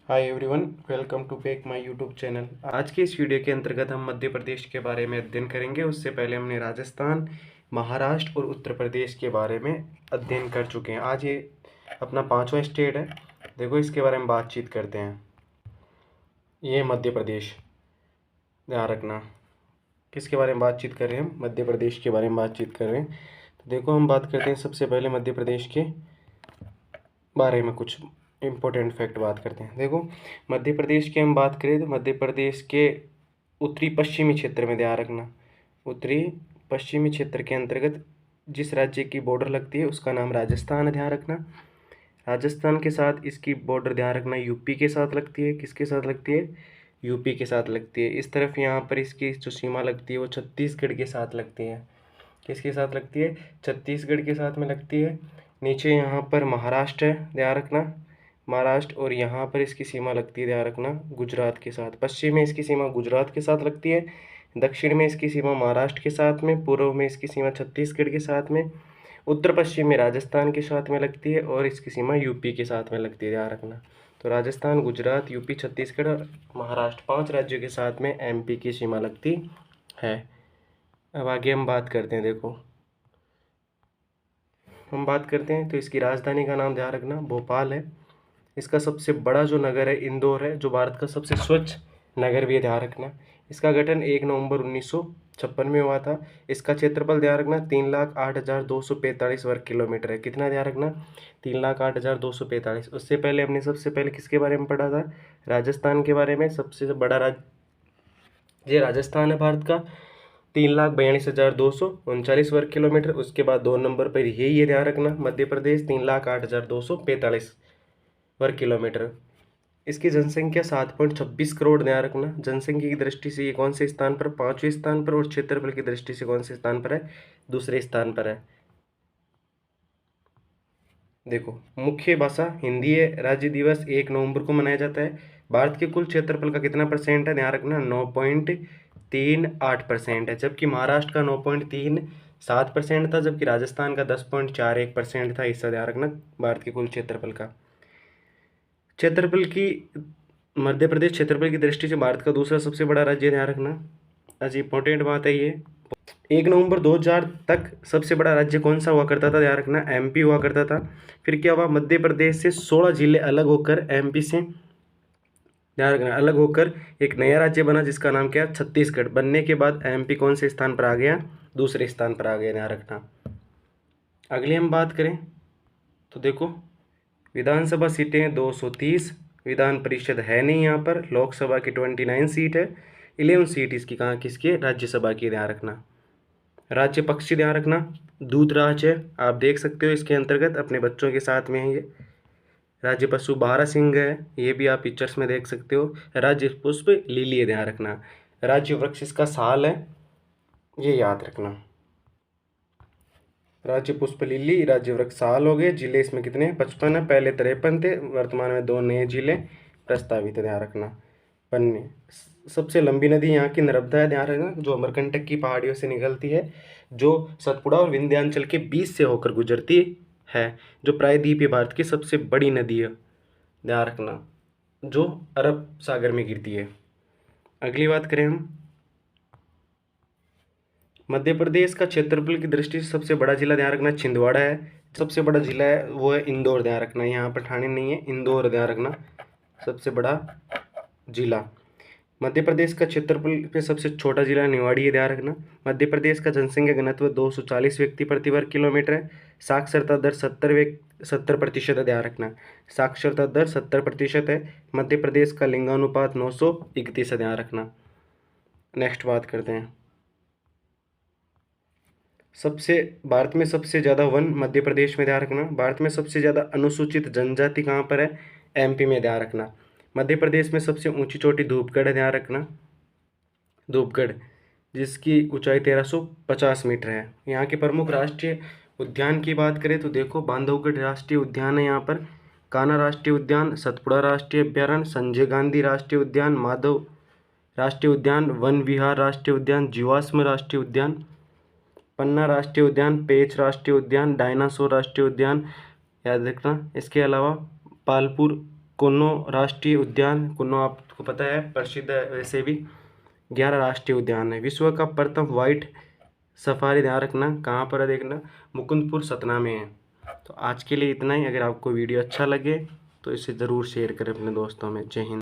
Hi everyone, welcome to back my YouTube channel. आज के इस वीडियो के अंतर्गत हम मध्य प्रदेश के बारे में अध्ययन करेंगे। उससे पहले हमने राजस्थान, महाराष्ट्र और उत्तर प्रदेश के बारे में अध्ययन कर चुके हैं। आज ये अपना 5वां स्टेट है। देखो, इसके बारे में बातचीत करते हैं। ये मध्य प्रदेश, ध्यान रखना। किसके बारे में बातचीत कर रहे हैं हम? मध्य प्रदेश के बारे में बातचीत कर रहे हैं। तो देखो, हम बात करते हैं सबसे पहले मध्य प्रदेश के बारे में। कुछ इम्पोर्टेंट फैक्ट बात करते हैं। देखो, मध्य प्रदेश की हम बात करें तो मध्य प्रदेश के उत्तरी पश्चिमी क्षेत्र में, ध्यान रखना, उत्तरी पश्चिमी क्षेत्र के अंतर्गत जिस राज्य की बॉर्डर लगती है उसका नाम राजस्थान है। ध्यान रखना, राजस्थान के साथ इसकी बॉर्डर, ध्यान रखना, यूपी के साथ लगती है। किसके साथ लगती है? यूपी के साथ लगती है। इस तरफ यहाँ पर इसकी जो सीमा लगती है वो छत्तीसगढ़ के साथ लगती है। किसके साथ लगती है? छत्तीसगढ़ के साथ में लगती है। नीचे यहाँ पर महाराष्ट्र है, ध्यान रखना, महाराष्ट्र, और यहाँ पर इसकी सीमा लगती है, ध्यान रखना, गुजरात के साथ। पश्चिम में इसकी सीमा गुजरात के साथ लगती है, दक्षिण में इसकी सीमा महाराष्ट्र के साथ में, पूर्व में इसकी सीमा छत्तीसगढ़ के साथ में, उत्तर पश्चिम में राजस्थान के साथ में लगती है, और इसकी सीमा यूपी के साथ में लगती है, ध्यान रखना। तो राजस्थान, गुजरात, यूपी, छत्तीसगढ़ और महाराष्ट्र, 5 राज्यों के साथ में एमपी की सीमा लगती है। अब आगे हम बात करते हैं। देखो, हम बात करते हैं तो इसकी राजधानी का नाम, ध्यान रखना, भोपाल है। इसका सबसे बड़ा जो नगर है इंदौर है, जो भारत का सबसे स्वच्छ नगर भी है, ध्यान रखना। इसका गठन 1 नवंबर 1956 में हुआ था। इसका क्षेत्रफल, ध्यान रखना, 3,08,245 वर्ग किलोमीटर है। कितना? ध्यान रखना, 3,08,245। उससे पहले हमने सबसे पहले किसके बारे में पढ़ा था? राजस्थान के बारे में। सबसे बड़ा राज्य ये राजस्थान है भारत का, 3,42,239 वर्ग किलोमीटर। उसके बाद 2 नंबर पर यही है, ध्यान रखना, मध्य प्रदेश, 3,08,245 वर्ग किलोमीटर। इसकी जनसंख्या 7.26 करोड़, ध्यान रखना। जनसंख्या की दृष्टि से ये कौन से स्थान पर? 5वें स्थान पर। और क्षेत्रफल की दृष्टि से कौन से स्थान पर है? दूसरे स्थान पर है। देखो, मुख्य भाषा हिंदी है। राज्य दिवस 1 नवंबर को मनाया जाता है। भारत के कुल क्षेत्रफल का कितना परसेंट है? ध्यान रखना, 9.38% है। जबकि महाराष्ट्र का 9.37% था, जबकि राजस्थान का 10.41% था। इसका ध्यान रखना, भारत के कुल क्षेत्रफल का। क्षेत्रफल की मध्य प्रदेश क्षेत्रफल की दृष्टि से भारत का दूसरा सबसे बड़ा राज्य, ध्यान रखना। आज इंपॉर्टेंट बात है ये। 1 नवंबर 2000 तक सबसे बड़ा राज्य कौन सा हुआ करता था? ध्यान रखना, एमपी हुआ करता था। फिर क्या हुआ? मध्य प्रदेश से 16 जिले अलग होकर एमपी से, ध्यान रखना, अलग होकर एक नया राज्य बना जिसका नाम क्या? छत्तीसगढ़। बनने के बाद एमपी कौन से स्थान पर आ गया? दूसरे स्थान पर आ गया, ध्यान रखना। अगली हम बात करें तो देखो, विधानसभा सीटें 230, विधान परिषद है नहीं यहाँ पर। लोकसभा की 29 सीट है, 11 सीट इसकी कहाँ किसकी? राज्यसभा की, ध्यान रखना। राज्य पक्षी, ध्यान रखना, दूधराज है। आप देख सकते हो इसके अंतर्गत, अपने बच्चों के साथ में है ये। राज्य पशु बारहसिंह है, ये भी आप पिक्चर्स में देख सकते हो। राज्य पुष्प लिली है, ध्यान रखना। राज्य वृक्ष इसका साल है, ये याद रखना। राज्य पुष्प लिली, राज्य वृक्ष साल हो गए। जिले इसमें कितने? 55 है। पहले 53 थे, वर्तमान में 2 नए जिले प्रस्तावित है, ध्यान रखना। पन्ने, सबसे लंबी नदी यहाँ की नर्मदा है, ध्यान रखना, जो अमरकंटक की पहाड़ियों से निकलती है, जो सतपुड़ा और विंध्याचल के बीच से होकर गुजरती है, जो प्रायद्वीपीय भारत की सबसे बड़ी नदी है, ध्यान रखना, जो अरब सागर में गिरती है। अगली बात करें हम, मध्य प्रदेश का क्षेत्रफल की दृष्टि से सबसे बड़ा जिला, ध्यान रखना, छिंदवाड़ा है। सबसे बड़ा जिला है वो है इंदौर, ध्यान रखना। यहाँ पर ठाणे नहीं है, इंदौर, ध्यान रखना, सबसे बड़ा जिला। मध्य प्रदेश का क्षेत्रफल पे सबसे छोटा जिला निवाड़ी है, ध्यान रखना। मध्य प्रदेश का जनसंख्या घनत्व 240 व्यक्ति प्रति वर्ग किलोमीटर है। साक्षरता दर 70% है, ध्यान रखना। साक्षरता दर 70% है। मध्य प्रदेश का लिंगानुपात 931 है, ध्यान रखना। नेक्स्ट बात करते हैं, सबसे भारत में सबसे ज़्यादा वन मध्य प्रदेश में, ध्यान रखना। भारत में सबसे ज़्यादा अनुसूचित जनजाति कहाँ पर है? एमपी में, ध्यान रखना। मध्य प्रदेश में सबसे ऊंची चोटी धूपगढ़ है, ध्यान रखना, धूपगढ़, जिसकी ऊंचाई 1350 मीटर है। यहाँ के प्रमुख राष्ट्रीय उद्यान की बात करें तो देखो, बांधवगढ़ राष्ट्रीय उद्यान है यहाँ पर, कान्हा राष्ट्रीय उद्यान, सतपुड़ा राष्ट्रीय अभ्यारण्य, संजय गांधी राष्ट्रीय उद्यान, माधव राष्ट्रीय उद्यान, वन विहार राष्ट्रीय उद्यान, जीवाश्म राष्ट्रीय उद्यान, पन्ना राष्ट्रीय उद्यान, पेंच राष्ट्रीय उद्यान, डायनासोर राष्ट्रीय उद्यान, याद रखना। इसके अलावा पालपुर कुन्नो राष्ट्रीय उद्यान, कुन्नो आपको पता है प्रसिद्ध है वैसे भी, 11 राष्ट्रीय उद्यान है। विश्व का प्रथम वाइट सफारी, ध्यान रखना कहाँ पर है देखना, मुकुंदपुर सतना में है। तो आज के लिए इतना ही। अगर आपको वीडियो अच्छा लगे तो इसे ज़रूर शेयर करें अपने दोस्तों में। जय हिंद।